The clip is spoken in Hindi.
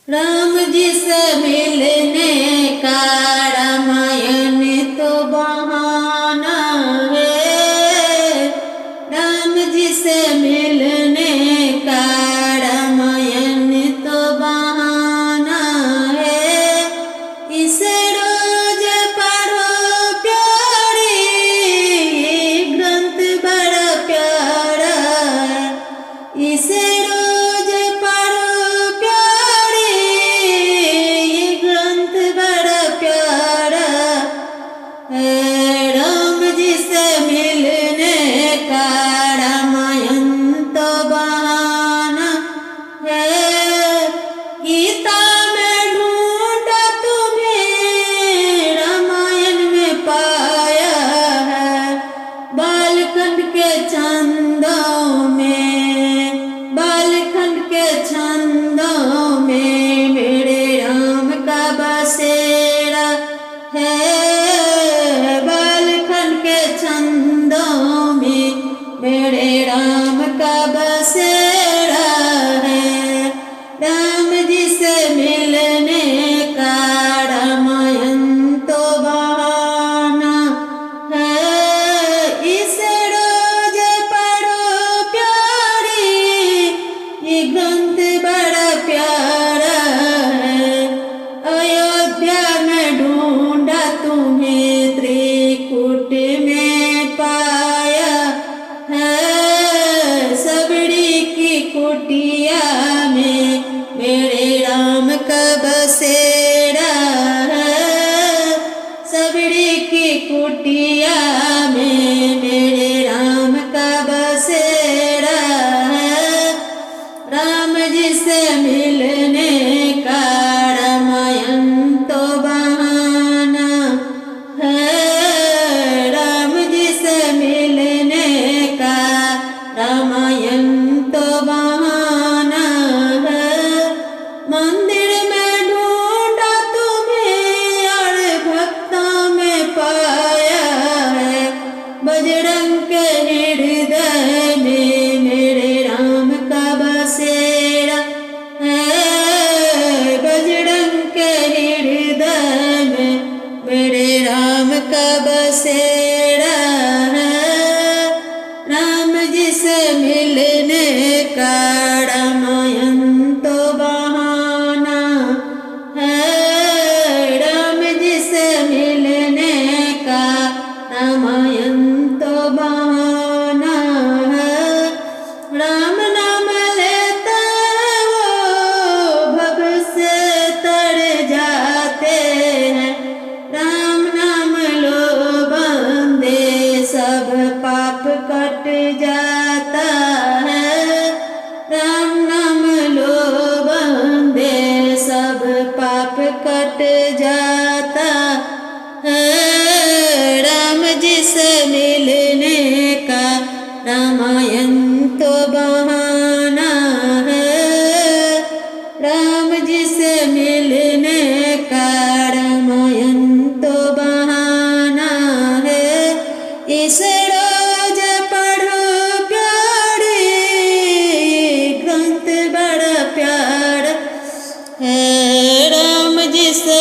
राम जी से मिलने का रामायण तो बहाना है। राम जी से मिलने का रामायण तो बहाना है। इसे रोज पढ़ो प्यारी, ये ग्रंथ बड़ा प्यारा है। इसे रोज पढ़ो प्यारी, ये ग्रंथ बड़ा प्यारा है। राम जी से मिलने का रामायण तो बहाना है। गीता में ढूंढा तुम्हें, रामायण में पाया है। बालखंड के छंदों में, बालखंड के छंदों में मेरे राम का बसेरा है। बालखंड के छंदों में मेरे राम का बसेरा है। राम जी से मिलने का रामायण तो बहाना है। इसे रोज पढ़ो प्यारी, ये ग्रंथ बड़ा प्यारा है। अयोध्या में ढूंढा तुम्हें, त्रिकूट में पाया है। सबड़ी की कुटिया में मेरे राम का बसेरा है। सबड़ी की कुटिया में मेरे राम का बसेरा है। राम जी से मिलने का रामायण तो बहाना है। राम जी से मिलने का रामायण तो बहाना है। मंदिर में ढूंढा तुम्हें और भक्तों में पाया है। बजरंग के हृदय में मेरे राम का बसेरा है। बजरंग के हृदय में मेरे राम का बसेरा है। राम जी से मिलने का रामायण तो बहाना है। राम जी से मिलने का रामायण तो बहाना है। राम नाम लेते वो भव से तर जाते हैं। राम नाम लो बंदे, सब पाप कट जाता है। राम नाम लो बंदे, सब पाप कट जाता है। राम जी से मिलने का रामायण तो बहाना है। राम जी से मिलने का रामायण तो बहाना है। इसे रोज पढ़ो प्यारी, ग्रंथ बड़ा प्यारा है। राम जी से